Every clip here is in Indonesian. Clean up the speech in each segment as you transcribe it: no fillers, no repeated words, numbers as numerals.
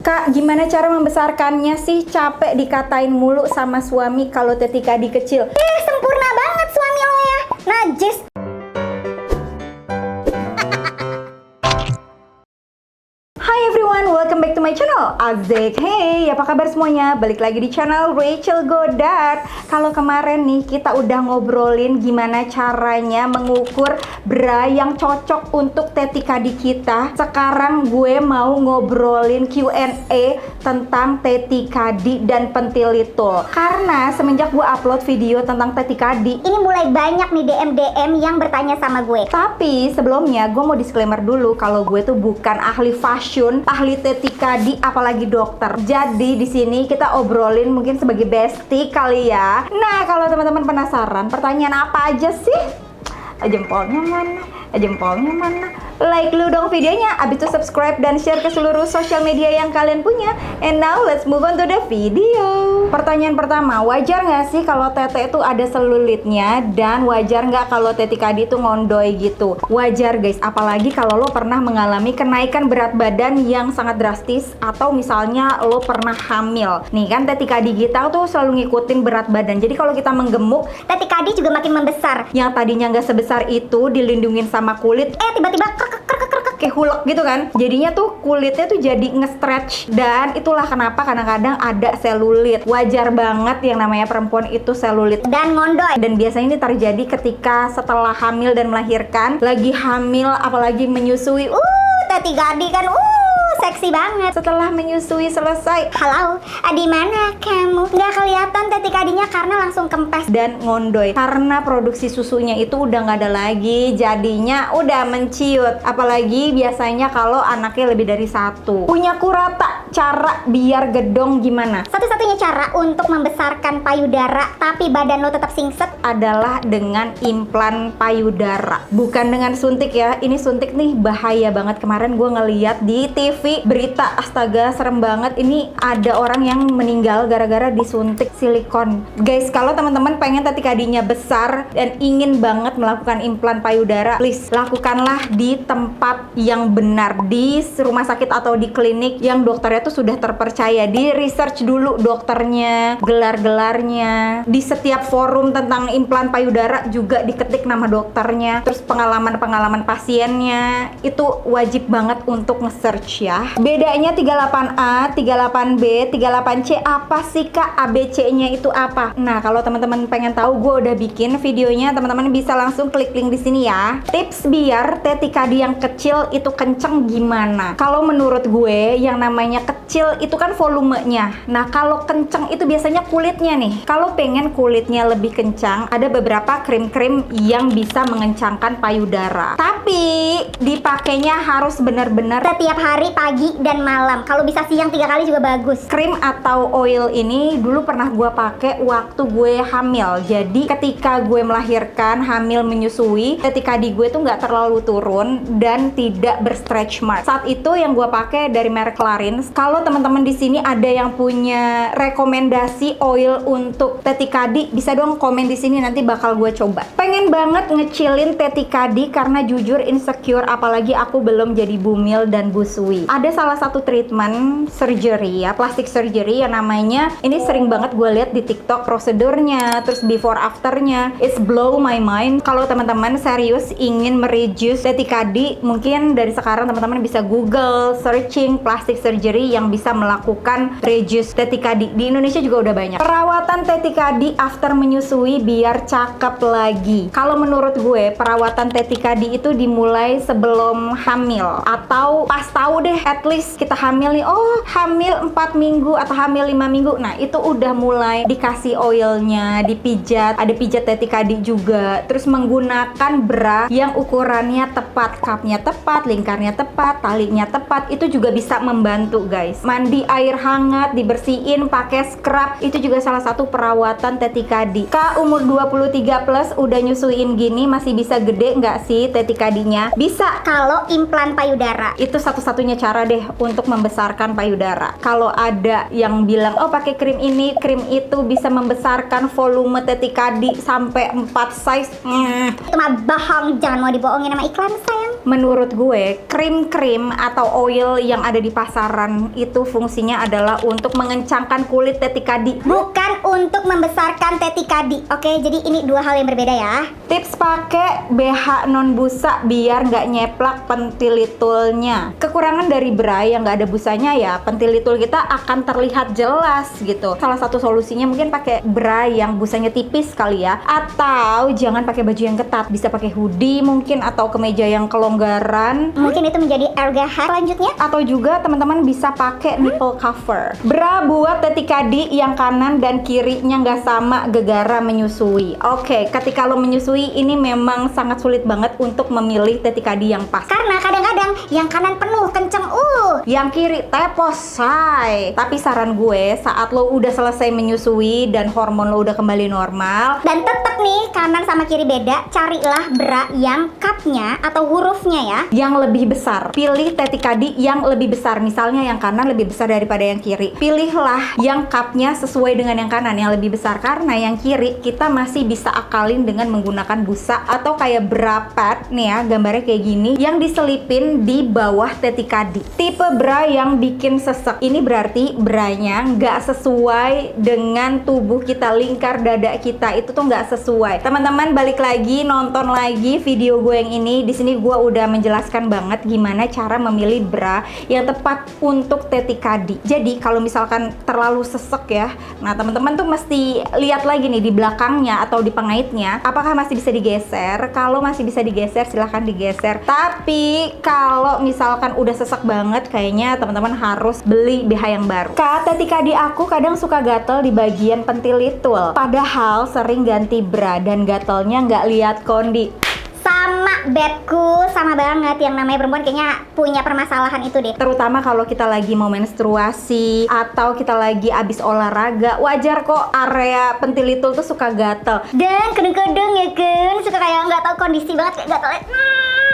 Kak, gimana cara membesarkannya sih? Capek dikatain mulu sama suami kalau Tetika di kecil. Sempurna banget suami lo ya. Najis. Hi everyone, welcome back to my channel. Asik. Hey, apa kabar semuanya? Balik lagi di channel Rachel Godard. Kalau kemarin nih kita udah ngobrolin gimana caranya mengukur bra yang cocok untuk Tetika di kita. Sekarang gue mau ngobrolin Q&A tentang Tetika di dan Pentilitul. Karena semenjak gue upload video tentang Tetika di, Ini mulai banyak nih DM yang bertanya sama gue. tapi sebelumnya gue mau disclaimer dulu kalau gue tuh bukan ahli fashion, ahli Tetika di, apalagi dokter. Jadi di sini kita obrolin mungkin sebagai bestie kali ya. Nah, kalau teman-teman penasaran, pertanyaan apa aja sih? Jempolnya mana? Jempolnya mana? Like dulu dong videonya, abis itu subscribe dan share ke seluruh sosial media yang kalian punya. And now let's move on to the video. Pertanyaan pertama, wajar nggak sih kalau tete itu ada selulitnya? Dan wajar nggak kalau Tetika di itu ngondoy gitu? Wajar guys, apalagi kalau lo pernah mengalami kenaikan berat badan yang sangat drastis, atau misalnya lo pernah hamil. Nih kan Tetika di kita tuh selalu ngikutin berat badan. Jadi kalau kita menggemuk, Tetika di juga makin membesar. yang tadinya nggak sebesar itu dilindungin sama kulit, Tiba-tiba kayak hulek gitu kan, jadinya tuh kulitnya tuh jadi nge-stretch. Dan itulah kenapa kadang-kadang ada selulit. Wajar banget yang namanya perempuan itu selulit dan ngondoy. dan biasanya ini terjadi ketika setelah hamil dan melahirkan, lagi hamil apalagi menyusui, Tetika di kan seksi banget. setelah menyusui selesai Halo, di mana kamu? Nggak kelihatan Tetika dinya karena langsung kempes. dan ngondoy karena produksi susunya itu udah nggak ada lagi, jadinya udah menciut. Apalagi biasanya kalau anaknya lebih dari satu. Punya kurata, cara biar gedong gimana? Satu-satunya cara untuk membesarkan payudara tapi badan lo tetap singset Adalah dengan implan payudara, bukan dengan suntik ya. Ini suntik nih bahaya banget. Kemarin gue ngeliat di TV berita, astaga serem banget. Ini ada orang yang meninggal gara-gara disuntik silikon. Guys, kalau teman-teman pengen Tetika dinya besar dan ingin banget melakukan implan payudara, please lakukanlah di tempat yang benar, di rumah sakit atau di klinik yang dokternya tuh sudah terpercaya. Di research dulu dokternya, gelar-gelarnya. Di setiap forum tentang implan payudara juga diketik nama dokternya, terus pengalaman-pengalaman pasiennya. Itu wajib banget untuk nge-search ya. Bedanya 38A, 38B, 38C apa sih Kak? ABC-nya itu apa? Nah, kalau teman-teman pengen tahu, gue udah bikin videonya. Teman-teman bisa langsung klik link di sini ya. Tips biar Tetika di yang kecil itu kenceng gimana? Kalau menurut gue, yang namanya kecil itu kan volumenya. Nah, kalau kenceng itu biasanya kulitnya nih. Kalau pengen kulitnya lebih kencang, ada beberapa krim-krim yang bisa mengencangkan payudara. Tapi dipakainya harus benar-benar setiap hari pagi dan malam. Kalau bisa siang 3 kali juga bagus. krim atau oil ini dulu pernah gue pakai waktu gue hamil. Jadi ketika gue melahirkan, hamil, menyusui, Tetika di gue tuh nggak terlalu turun dan tidak berstretch mark. Saat itu yang gue pakai dari merek Clarins. Kalau teman-teman di sini ada yang punya rekomendasi oil untuk Tetika di, bisa dong komen di sini, nanti bakal gue coba. Pengen banget ngecilin Tetika di karena jujur insecure, apalagi aku belum jadi bumil dan busui. Ada salah satu treatment surgery ya, plastic surgery yang namanya, ini sering banget gue lihat di TikTok prosedurnya, terus before afternya, it's blow my mind. Kalau teman-teman serius ingin mereduce Tetika di, mungkin dari sekarang teman-teman bisa Google searching plastic surgery yang bisa melakukan reduce Tetika di. Di Indonesia juga udah banyak. Perawatan Tetika di after menyusui biar cakep lagi. Kalau menurut gue, perawatan Tetika di itu dimulai sebelum hamil atau pas tahu deh, at least kita hamil nih, hamil 4 minggu atau hamil 5 minggu. Nah, itu udah mulai dikasih oilnya, dipijat, ada pijat Tetika di juga. Terus menggunakan bra yang ukurannya tepat, cupnya tepat, lingkarnya tepat, talinya tepat, itu juga bisa membantu guys. Mandi air hangat, dibersihin pakai scrub, itu juga salah satu perawatan Tetika di. Kak, umur 23 plus udah nyusuin gini, masih bisa gede nggak sih Tetika dinya? Bisa. Kalau implan payudara Itu satu-satunya cara deh untuk membesarkan payudara. Kalau ada yang bilang, pakai krim ini, krim itu bisa membesarkan volume Tetika di sampai 4 size, itu mah bohong, jangan mau dibohongin sama iklan sayang. menurut gue krim-krim atau oil yang ada di pasaran teman-teman, itu fungsinya adalah untuk mengencangkan kulit tetika D. Bukan untuk membesarkan tetika D. Oke, jadi ini dua hal yang berbeda ya. Tips pakai BH non busa biar nggak nyeplak pentilitulnya. Kekurangan dari bra yang nggak ada busanya ya, pentilitul kita akan terlihat jelas gitu. Salah satu solusinya mungkin pakai bra yang busanya tipis kali ya, atau jangan pakai baju yang ketat, bisa pakai hoodie mungkin, atau kemeja yang kelonggaran. Mungkin itu menjadi erga hack selanjutnya. Atau juga teman-teman bisa pakai nipple cover. Bra buat tetika D yang kanan dan kirinya nggak sama gegara menyusui. Oke, ketika lo menyusui ini memang sangat sulit banget untuk memilih tetika D yang pas. Karena kadang-kadang yang kanan penuh kenceng, yang kiri tepos, say. Tapi saran gue, saat lo udah selesai menyusui dan hormon lo udah kembali normal, dan tetep nih kanan sama kiri beda, carilah bra yang cupnya atau hurufnya ya yang lebih besar. Pilih tetika D yang lebih besar. Misalnya yang kanan lebih besar daripada yang kiri. Pilihlah yang cupnya sesuai dengan yang kanan yang lebih besar, karena yang kiri kita masih bisa akalin dengan menggunakan busa atau kayak bra pad nih ya, gambarnya kayak gini, yang diselipin di bawah tetika D. Tipe bra yang bikin sesek ini berarti branya nggak sesuai dengan tubuh kita, lingkar dada kita itu tuh nggak sesuai. Teman-teman balik lagi, nonton lagi video gue yang ini. Di sini gue udah menjelaskan banget gimana cara memilih bra yang tepat untuk tetika D. Jadi kalau misalkan terlalu sesek ya, nah teman-teman tuh mesti lihat lagi nih di belakangnya atau di pengaitnya, apakah masih bisa digeser. Kalau masih bisa digeser silahkan digeser. Tapi kalau misalkan udah sesek banget, kayaknya teman-teman harus beli BH yang baru. Tetika D aku kadang suka gatel di bagian pentilitul, padahal sering ganti bra dan gatelnya nggak lihat kondi. sama bedku, sama banget. Yang namanya perempuan kayaknya punya permasalahan itu deh. Terutama kalau kita lagi mau menstruasi atau kita lagi abis olahraga, wajar kok area pentilitul tuh suka gatel. Dan kadang-kadang ya kan suka kayak nggak tahu kondisi banget, kayak gatel.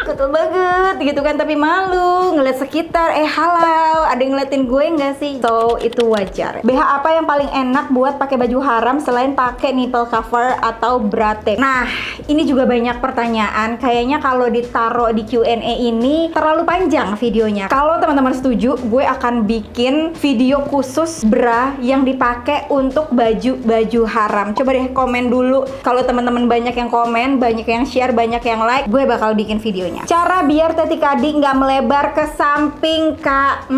Gatel banget gitu kan, tapi malu ngeliat sekitar, halau, ada yang ngeliatin gue nggak sih? So itu wajar. BH apa yang paling enak buat pakai baju haram selain pakai nipple cover atau bra tape? Nah, ini juga banyak pertanyaan. Kayaknya kalau ditaruh di Q&A ini terlalu panjang videonya. Kalau teman-teman setuju, gue akan bikin video khusus bra yang dipakai untuk baju haram. Coba deh komen dulu. Kalau teman-teman banyak yang komen, banyak yang share, banyak yang like, gue bakal bikin videonya. Cara biar titik adik nggak melebar ke samping, Kak.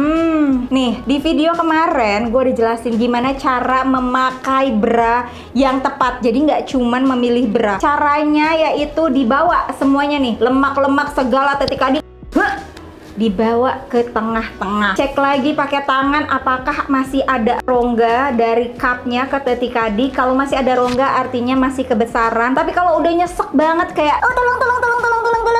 Nih, di video kemarin gue udah jelasin gimana cara memakai bra yang tepat. Jadi nggak cuman memilih bra. Caranya yaitu dibawa semuanya nih, lemak-lemak segala titik adik dibawa ke tengah-tengah. Cek lagi pakai tangan apakah masih ada rongga dari cupnya ke tetika D. Kalau masih ada rongga artinya masih kebesaran. Tapi kalau udah nyesek banget kayak tolong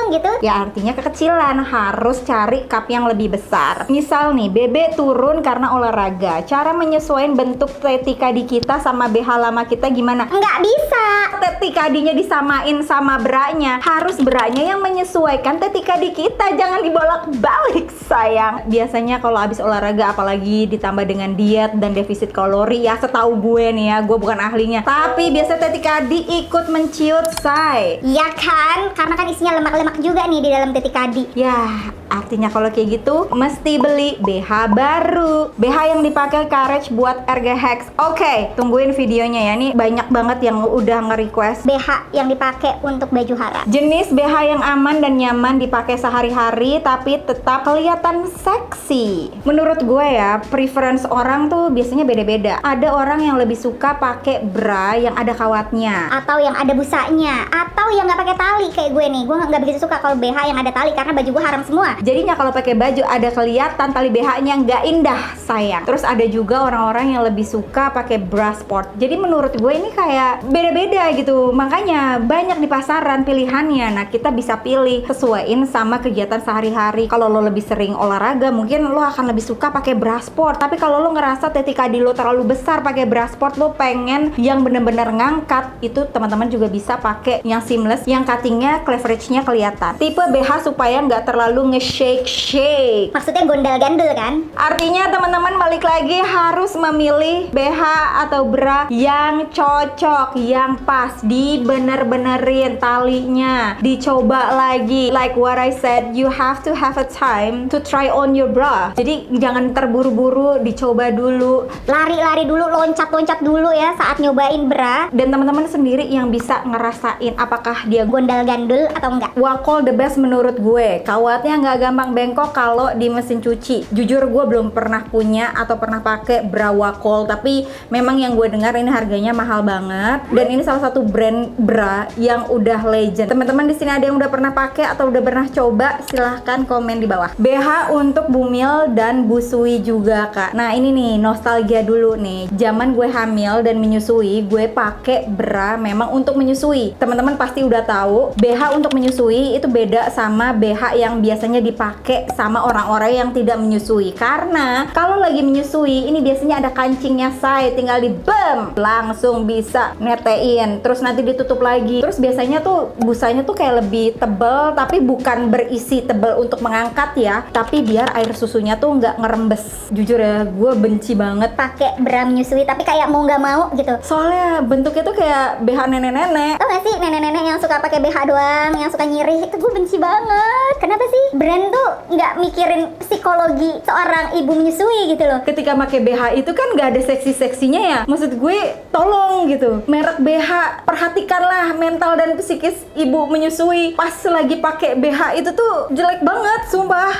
gitu, ya artinya kekecilan. Harus cari cup yang lebih besar. Misal nih, Bebe turun karena olahraga. Cara menyesuaikan bentuk tetika D kita sama BH lama kita gimana? Nggak bisa. Tetika D-nya disamain sama branya. Harus branya yang menyesuaikan tetika D kita. Jangan dibolak-balik, sayang. Biasanya kalau habis olahraga, apalagi ditambah dengan diet dan defisit kalori, ya setahu gue nih ya, gue bukan ahlinya, tapi biasa tetika D ikut menciut, say. Ya kan, karena kan isinya lemak-lemak juga nih di dalam tetika D. Ya, artinya kalau kayak gitu mesti beli BH baru. BH yang dipakai Courage buat Erga Hex. Oke, tungguin videonya ya. Nih banyak banget yang udah nge-request BH yang dipakai untuk baju haram. jenis BH yang aman dan nyaman dipakai sehari-hari tapi tetap kelihatan seksi. Menurut gue ya, preference orang tuh biasanya beda-beda. Ada orang yang lebih suka pakai bra yang ada kawatnya, atau yang ada busanya, atau yang nggak pakai tali kayak gue nih. Gue nggak begitu suka kalau BH yang ada tali karena baju gue haram semua. jadinya kalau pakai baju ada kelihatan tali BH-nya, nggak indah, sayang. Terus ada juga orang-orang yang lebih suka pakai bra sport. Jadi menurut gue ini kayak beda-beda gitu. Makanya banyak di pasaran pilihannya. Nah, kita bisa pilih sesuaiin sama kegiatan sehari-hari. Kalau lo lebih sering olahraga, mungkin lo akan lebih suka pakai bra sport. Tapi kalau lo ngerasa tetika di lo terlalu besar pakai bra sport, lo pengen yang bener-bener ngangkat, itu teman-teman juga bisa pakai yang seamless, yang cuttingnya, cleavage-nya kelihatan. Tipe BH supaya nggak terlalu shake. Maksudnya gondal-gandul kan? Artinya teman-teman balik lagi harus memilih BH atau bra yang cocok, yang pas, dibener-benerin talinya, dicoba lagi. Like what I said, you have to have a time to try on your bra. Jadi jangan terburu-buru, dicoba dulu, Lari-lari dulu, loncat-loncat dulu ya saat nyobain bra. dan teman-teman sendiri yang bisa ngerasain apakah dia Gondal-gandul atau enggak. Wacoal the best menurut gue. Kawatnya nggak gampang bengkok kalau di mesin cuci. Jujur gue belum pernah punya atau pernah pakai bra Wacoal, tapi memang yang gue dengar ini harganya mahal banget. Dan ini salah satu brand bra yang udah legend. Teman-teman di sini ada yang udah pernah pakai atau udah pernah coba? Silahkan komen di bawah. BH untuk bumil dan busui juga kak. Nah ini nih nostalgia dulu nih. Zaman gue hamil dan menyusui, gue pakai bra memang untuk menyusui. Teman-teman pasti udah tahu BH untuk menyusui itu beda sama BH yang biasanya dipakai sama orang-orang yang tidak menyusui. Karena kalau lagi menyusui ini biasanya ada kancingnya say, tinggal di bem langsung bisa netein, terus nanti ditutup lagi. Terus biasanya tuh busanya tuh kayak lebih tebel, tapi bukan berisi tebel untuk mengangkat ya, tapi biar air susunya tuh nggak ngerembes. Jujur ya, gue benci banget Pakai bra menyusui tapi kayak mau nggak mau gitu. soalnya bentuknya tuh kayak BH nenek-nenek. Tau gak sih nenek-nenek yang suka pakai BH doang, yang suka nyirih, itu gue benci banget. Kenapa sih brand tuh nggak mikirin psikologi seorang ibu menyusui gitu loh? Ketika pakai BH itu kan nggak ada seksi-seksinya ya. Maksud gue tolong gitu, merek BH perhatikanlah mental dan psikis ibu menyusui. Pas lagi pakai BH itu tuh jelek banget, sumpah.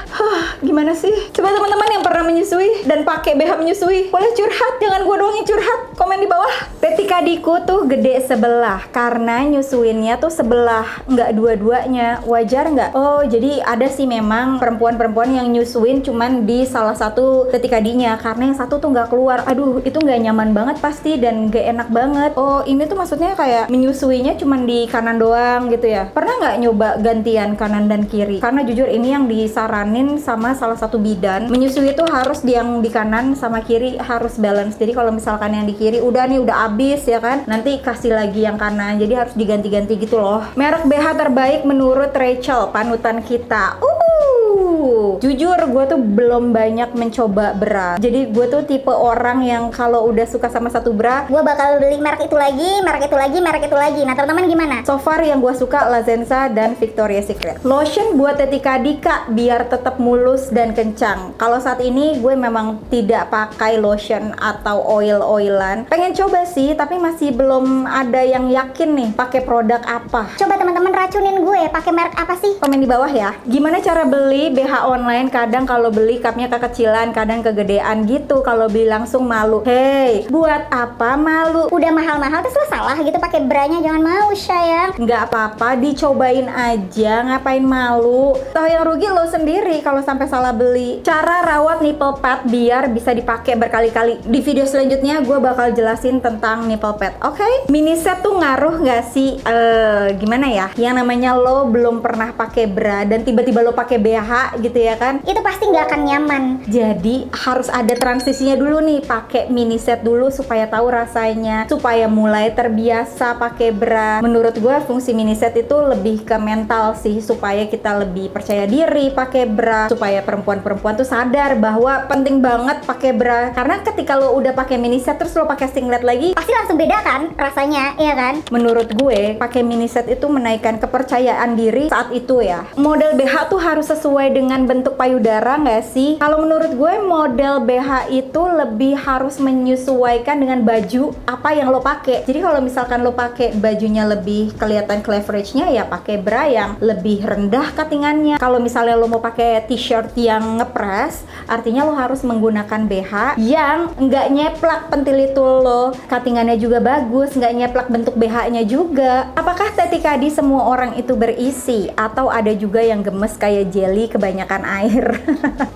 Gimana sih? Coba teman-teman yang pernah menyusui dan pakai BH menyusui, boleh curhat, jangan gue doang yang curhat. Komen di bawah. Tetika diku tuh gede sebelah karena nyusuinnya tuh sebelah, nggak dua-duanya. Wajar nggak? Oh jadi ada sih memang perempuan-perempuan yang nyusuin cuman di salah satu tetika dinya karena yang satu tuh nggak keluar. Aduh itu nggak nyaman banget pasti dan nggak enak banget. Oh ini tuh maksudnya kayak menyusuinya cuman di kanan doang gitu ya. Pernah nggak nyoba gantian kanan dan kiri? Karena jujur ini yang disaranin sama salah satu bidan, menyusui itu harus yang di kanan sama kiri harus balance. Jadi kalau misalkan yang di kiri udah habis ya kan, nanti kasih lagi yang kanan, jadi harus diganti-ganti gitu loh. Merek BH terbaik menurut Rachel, panutan kita. Jujur gue tuh belum banyak mencoba bra. Jadi gue tuh tipe orang yang kalau udah suka sama satu bra, Gue bakal beli merek itu lagi, merek itu lagi, merek itu lagi. Nah teman-teman gimana? so far yang gue suka La Senza dan Victoria's Secret. Lotion buat tetika dika biar tetap mulus dan kencang. Kalau saat ini gue memang tidak pakai lotion atau oil-oilan. Pengen coba sih, tapi masih belum ada yang yakin nih pakai produk apa. Coba teman-teman racunin gue, pakai merek apa sih? Komen di bawah ya. Gimana cara beli BH online? Kadang kalau beli cupnya kekecilan, kadang kegedean gitu. Kalau beli langsung malu. Hey, buat apa malu? Udah mahal-mahal terus lo salah gitu pakai branya, jangan mau sayang. Nggak apa-apa, dicobain aja, ngapain malu. Toh yang rugi lo sendiri kalau sampai salah beli. Cara rawat nipple pad biar bisa dipakai berkali-kali. Di video selanjutnya gue bakal jelasin tentang nipple pad. Oke? Mini set tuh ngaruh nggak sih? Gimana ya? Yang namanya lo belum pernah pakai bra dan tiba-tiba lo pakai BH gitu ya kan? Itu pasti nggak akan nyaman. Jadi harus ada transisinya dulu nih, pakai mini set dulu supaya tahu rasanya, supaya mulai terbiasa pakai bra. Menurut gue fungsi mini set itu lebih ke mental sih, supaya kita lebih percaya diri pakai bra, supaya perempuan-perempuan tuh sadar bahwa penting banget pakai bra. Karena ketika lo udah pakai mini set terus lo pakai singlet lagi, Pasti langsung beda kan rasanya, iya kan? menurut gue pakai mini set itu menaikkan kepercayaan diri saat itu ya. Model BH tuh harus sesuai dengan bentuk payudara nggak sih? Kalau menurut gue model BH itu lebih harus menyesuaikan dengan baju apa yang lo pakai. Jadi kalau misalkan lo pakai bajunya lebih kelihatan cleavage-nya ya pakai bra yang lebih rendah cuttingannya. Kalau misalnya lo mau pakai t-shirt yang ngepres, artinya lo harus menggunakan BH yang nggak nyeplak pentil itu lo. Cuttingannya juga bagus, nggak nyeplak bentuk BH-nya juga. Apakah tetika di semua orang itu berisi atau ada juga yang gemes kayak jelly kebanyakan air?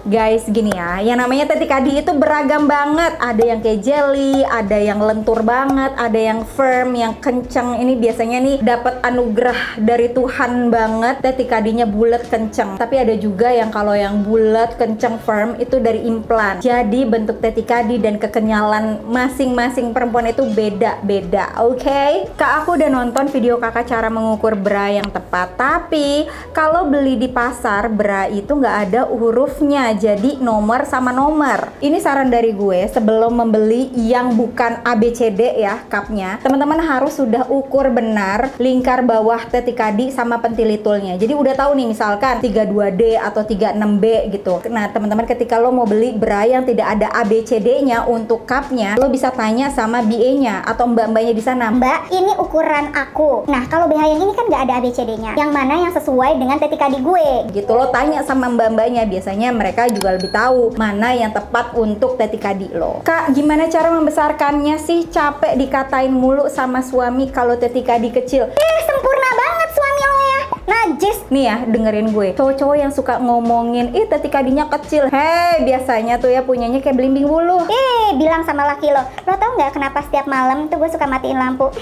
Guys, gini ya, yang namanya tetika di itu beragam banget. Ada yang kayak jelly, ada yang lentur banget, ada yang firm, yang kenceng. Ini biasanya nih dapat anugerah dari Tuhan banget, tetika dinya bulat kenceng. Tapi ada juga yang kalau yang bulat kenceng firm itu dari implan. Jadi bentuk tetika di dan kekenyalan masing-masing perempuan itu beda-beda. Oke? Kak, aku udah nonton video kakak cara mengukur bra yang tepat. Tapi kalau beli di pasar bra itu nggak nggak ada hurufnya, jadi nomor sama nomor. Ini saran dari gue, sebelum membeli yang bukan ABCD ya cupnya, teman-teman harus sudah ukur benar lingkar bawah tetikadi sama pentilitulnya. Jadi udah tahu nih misalkan 32D atau 36B gitu. Nah teman-teman ketika lo mau beli bra yang tidak ada ABCD-nya untuk cupnya, lo bisa tanya sama BA-nya atau mbak-mbaknya di sana. Mbak, ini ukuran aku. Nah, kalau BH yang ini kan nggak ada ABCD-nya. Yang mana yang sesuai dengan tetikadi gue? Gitu, lo tanya sama mbak-mbaknya. Biasanya mereka juga lebih tahu mana yang tepat untuk tetikadi lo. Kak, gimana cara membesarkannya sih? Capek dikatain mulu sama suami kalau tetikadi kecil. Sempurna banget suami lo ya. Najis. Nih ya, dengerin gue. Cowok-cowok yang suka ngomongin, tetikadinya kecil. Hei, biasanya tuh ya punyanya kayak belimbing bulu. Bilang sama laki lo tau nggak kenapa setiap malam tuh gue suka matiin lampu?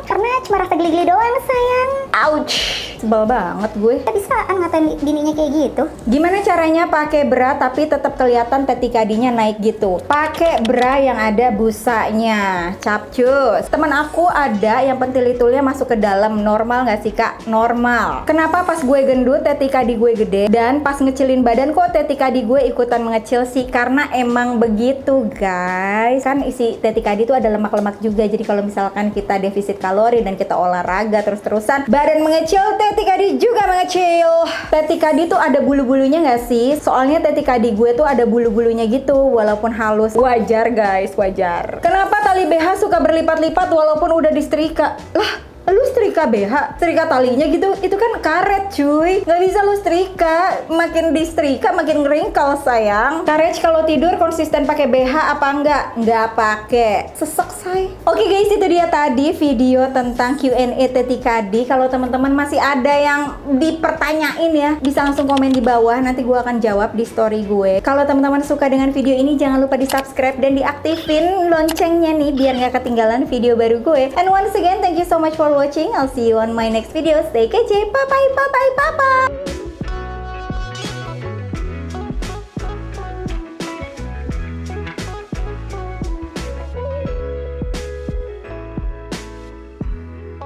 Karena cuma rasa geli-geli doang sayang. Ouch, sebel banget gue. Bisaan ngatain bininya kayak gitu. Gimana caranya pakai bra tapi tetap kelihatan tetikadinya naik gitu? Pakai bra yang ada busanya. Capcus. Temen aku ada yang pentilitulnya masuk ke dalam. Normal nggak sih kak? Normal. Kenapa pas gue gendut tetikadi gue gede, dan pas ngecilin badan kok tetikadi gue ikutan mengecil sih? Karena emang begitu guys. Kan isi tetikadi itu ada lemak-lemak juga. Jadi kalau misalkan kita defisit kalori dan kita olahraga terus-terusan, badan mengecil, tetikadi juga mengecil. Tetikadi tuh ada bulu-bulunya nggak sih? Soalnya tetikadi gue tuh ada bulu-bulunya gitu, walaupun halus. Wajar guys, wajar. Kenapa tali BH suka berlipat-lipat walaupun udah disetrika? Lah, lu setrika BH, setrika talinya gitu, itu kan karet cuy, nggak bisa lu setrika. Makin disetrika makin ngeringkal sayang. Karet kalau tidur konsisten pakai BH apa enggak? Nggak pakai, sesek say. Oke guys, itu dia tadi video tentang Q&A tetikadi. Kalau teman-teman masih ada yang dipertanyain ya, bisa langsung komen di bawah, nanti gue akan jawab di story gue. Kalau teman-teman suka dengan video ini, jangan lupa di subscribe dan diaktifin loncengnya nih biar nggak ketinggalan video baru gue. And once again, thank you so much for watching. I'll see you on my next video. Stay kece. Bye bye bye bye bye bye.